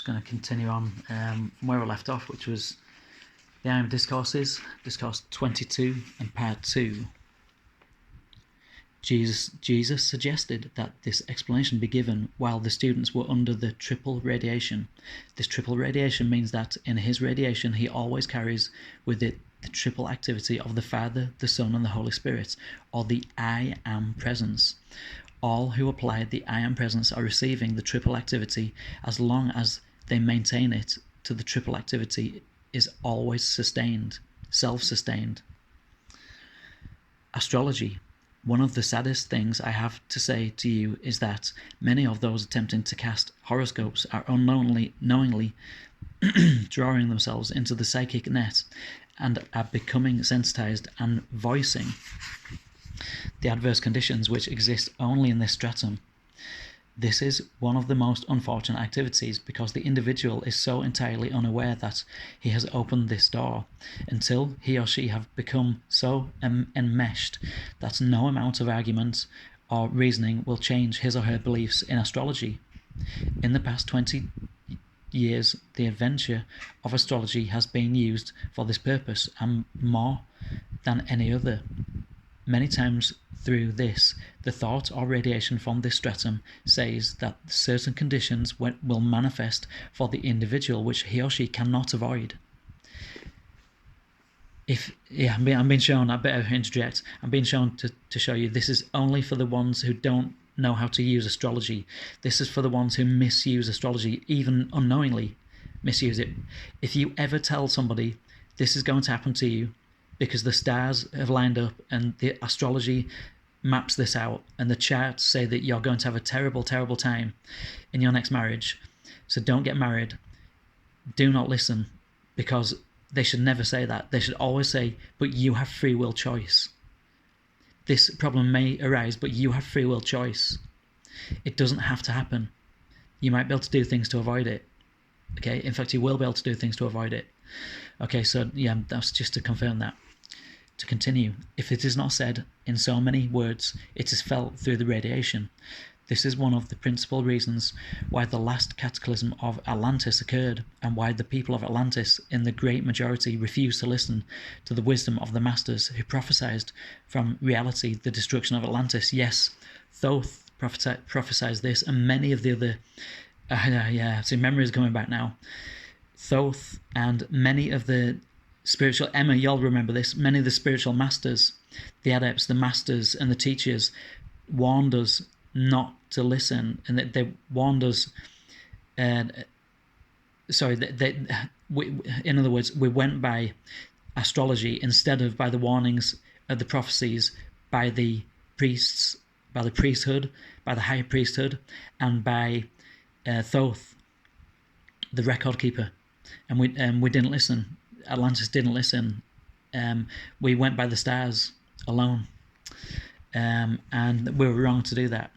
going to continue on where we left off, which was the I Am Discourses, Discourse XXII and Part II. Jesus suggested that this explanation be given while the students were under the triple radiation. This triple radiation means that in his radiation he always carries with it the triple activity of the Father, the Son, and the Holy Spirit, or the I Am Presence. All who apply the I Am Presence are receiving the triple activity as long as they maintain it to the triple activity is always sustained, self-sustained. Astrology. One of the saddest things I have to say to you is that many of those attempting to cast horoscopes are knowingly drawing themselves into the psychic net and are becoming sensitized and voicing the adverse conditions which exist only in this stratum. This is one of the most unfortunate activities because the individual is so entirely unaware that he has opened this door until he or she have become so enmeshed that no amount of argument or reasoning will change his or her beliefs in astrology. In the past 20 years, the adventure of astrology has been used for this purpose and more than any other. Many times through this, the thought or radiation from this stratum says that certain conditions will manifest for the individual which he or she cannot avoid. I'm being shown, I better interject, I'm being shown to show you this is only for the ones who don't know how to use astrology. This is for the ones who misuse astrology, even unknowingly misuse it. If you ever tell somebody this is going to happen to you, because the stars have lined up and the astrology maps this out and the charts say that you're going to have a terrible, terrible time in your next marriage, so don't get married, do not listen, because they should never say that. They should always say, but you have free will choice. This problem may arise, but you have free will choice. It doesn't have to happen. You might be able to do things to avoid it. Okay, in fact, you will be able to do things to avoid it. Okay, so yeah, that's just to confirm that. To continue, if it is not said in so many words, it is felt through the radiation. This is one of the principal reasons why the last cataclysm of Atlantis occurred, and why the people of Atlantis, in the great majority, refused to listen to the wisdom of the masters who prophesied from reality the destruction of Atlantis. Yes, Thoth prophesied this, and many of the other... see, memory is coming back now. Thoth and many of the spiritual... Emma, you'll remember this. Many of the spiritual masters, the adepts, the masters, and the teachers warned us not to listen, and that they warned us... in other words, we went by astrology instead of by the warnings of the prophecies by the priests, by the priesthood, by the high priesthood, and by Thoth, the record keeper. And we didn't listen. Atlantis didn't listen. We went by the stars alone, and we were wrong to do that.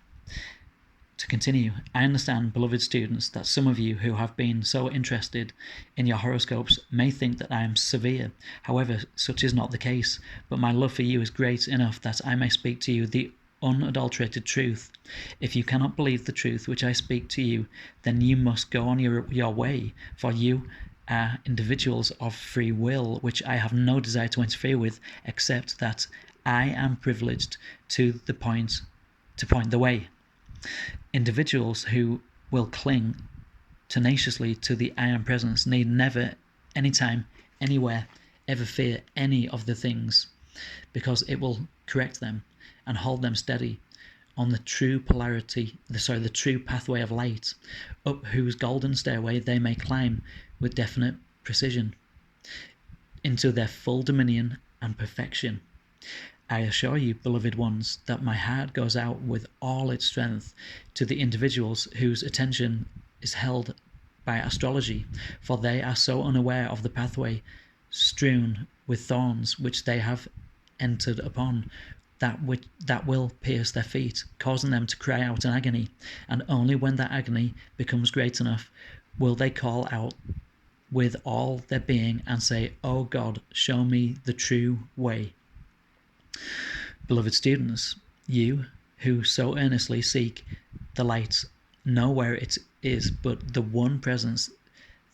To continue, I understand, beloved students, that some of you who have been so interested in your horoscopes may think that I am severe. However, such is not the case, but my love for you is great enough that I may speak to you the unadulterated truth. If you cannot believe the truth which I speak to you, then you must go on your way, for you are individuals of free will, which I have no desire to interfere with, except that I am privileged to point the way. Individuals who will cling tenaciously to the I Am Presence need never, anytime, anywhere, ever fear any of the things, because it will correct them and hold them steady on the true the true pathway of light, up whose golden stairway they may climb with definite precision into their full dominion and perfection. I assure you, beloved ones, that my heart goes out with all its strength to the individuals whose attention is held by astrology, for they are so unaware of the pathway strewn with thorns which they have entered upon, that will pierce their feet, causing them to cry out in agony, and only when that agony becomes great enough will they call out with all their being and say, "O God, show me the true way." Beloved students, you who so earnestly seek the light know where it is, but the one presence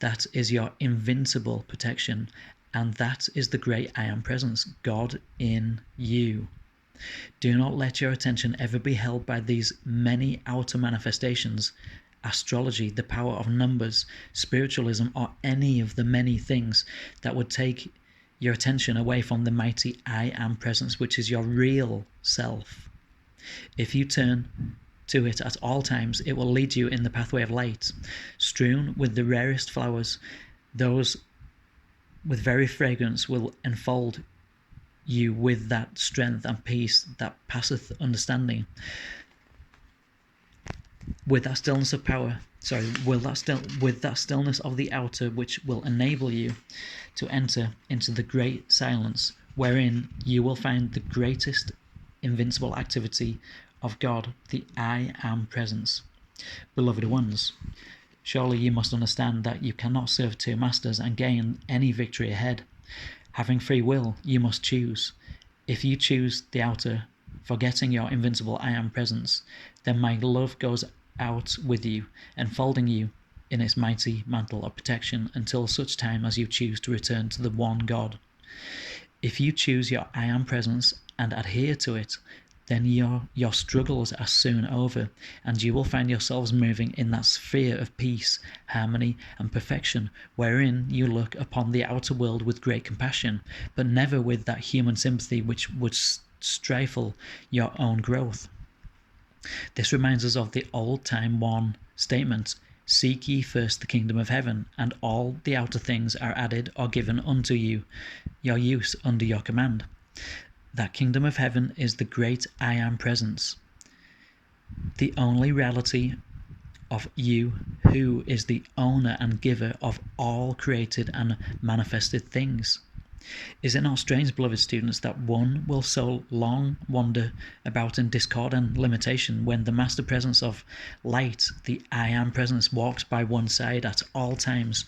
That is your invincible protection, and that is the great I Am Presence, God in you. Do not let your attention ever be held by these many outer manifestations, astrology, the power of numbers, spiritualism, or any of the many things that would take your attention away from the mighty I Am Presence, which is your real self. If you turn to it at all times, it will lead you in the pathway of light, strewn with the rarest flowers. Those with very fragrance will enfold you with that strength and peace that passeth understanding. With that stillness of power, with that stillness of the outer, which will enable you to enter into the great silence, wherein you will find the greatest invincible activity of God, the I Am Presence. Beloved ones, surely you must understand that you cannot serve two masters and gain any victory ahead. Having free will, you must choose. If you choose the outer, forgetting your invincible I Am Presence, then my love goes out with you, enfolding you in its mighty mantle of protection until such time as you choose to return to the one God. If you choose your I Am Presence and adhere to it, then your struggles are soon over, and you will find yourselves moving in that sphere of peace, harmony, and perfection, wherein you look upon the outer world with great compassion, but never with that human sympathy which would stifle your own growth. This reminds us of the old-time one statement, "Seek ye first the kingdom of heaven, and all the outer things are added or given unto you, your use under your command." That kingdom of heaven is the great I Am Presence, the only reality of you, who is the owner and giver of all created and manifested things. Is it not strange, beloved students, that one will so long wander about in discord and limitation when the master presence of light, the I Am Presence, walks by one's side at all times,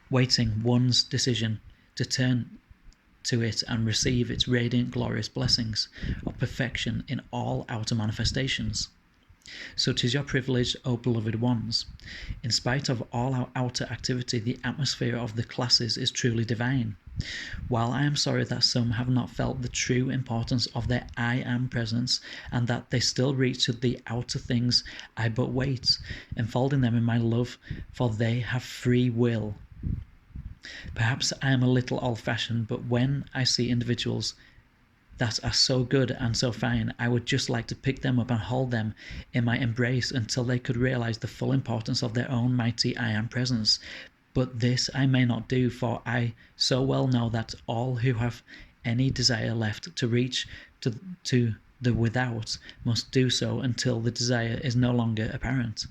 waiting one's decision to turn to it and receive its radiant, glorious blessings of perfection in all outer manifestations? Such is your privilege, O beloved ones. In spite of all our outer activity, the atmosphere of the classes is truly divine. While I am sorry that some have not felt the true importance of their I Am Presence, and that they still reach to the outer things, I but wait, enfolding them in my love, for they have free will. Perhaps I am a little old-fashioned, but when I see individuals that are so good and so fine, I would just like to pick them up and hold them in my embrace until they could realize the full importance of their own mighty I Am Presence. But this I may not do, for I so well know that all who have any desire left to reach to the without must do so until the desire is no longer apparent.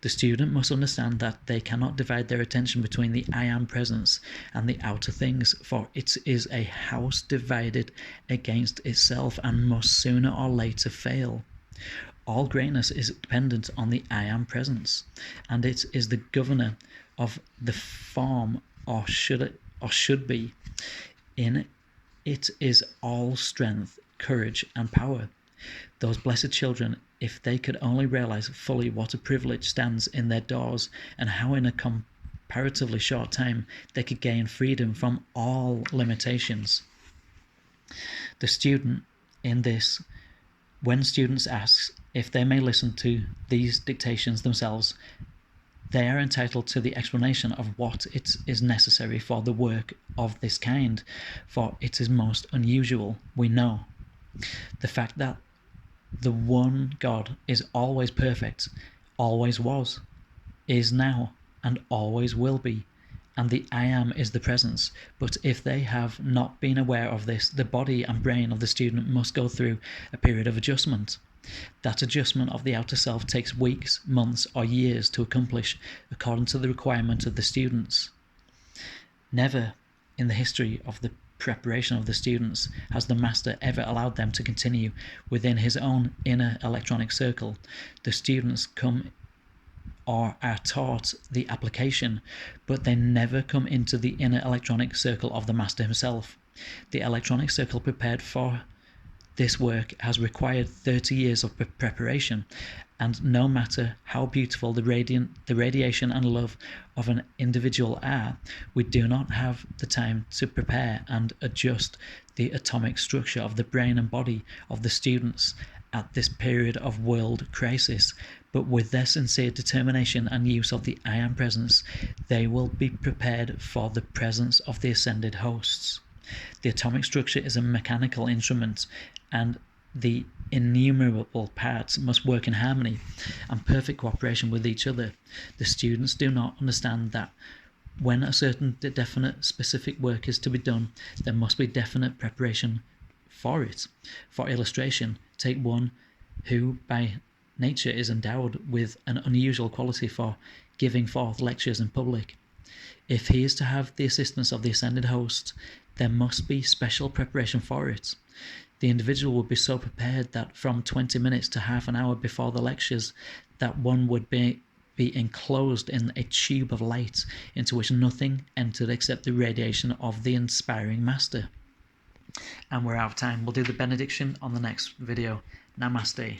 The student must understand that they cannot divide their attention between the I Am Presence and the outer things, for it is a house divided against itself and must sooner or later fail. All greatness is dependent on the I Am Presence, and it is the governor of the form, or should be. In it is all strength, courage, and power. Those blessed children, if they could only realize fully what a privilege stands in their doors, and how in a comparatively short time they could gain freedom from all limitations. The student in this, when students ask if they may listen to these dictations themselves, they are entitled to the explanation of what it is necessary for the work of this kind, for it is most unusual, we know. The fact that the one God is always perfect, always was, is now, and always will be, and the I Am is the presence. But if they have not been aware of this, the body and brain of the student must go through a period of adjustment. That adjustment of the outer self takes weeks, months, or years to accomplish, according to the requirement of the students. Never in the history of the preparation of the students has the master ever allowed them to continue within his own inner electronic circle. The students come or are taught the application, but they never come into the inner electronic circle of the master himself. The electronic circle prepared for This work has required 30 years of preparation, and no matter how beautiful the radiation and love of an individual are, we do not have the time to prepare and adjust the atomic structure of the brain and body of the students at this period of world crisis. But with their sincere determination and use of the I Am Presence, they will be prepared for the presence of the ascended hosts. The atomic structure is a mechanical instrument, and the innumerable parts must work in harmony and perfect cooperation with each other. The students do not understand that when a certain definite specific work is to be done, there must be definite preparation for it. For illustration, take one who by nature is endowed with an unusual quality for giving forth lectures in public. If he is to have the assistance of the ascended host, there must be special preparation for it. The individual would be so prepared that from 20 minutes to half an hour before the lectures, that one would be enclosed in a tube of light into which nothing entered except the radiation of the inspiring master. And we're out of time. We'll do the benediction on the next video. Namaste.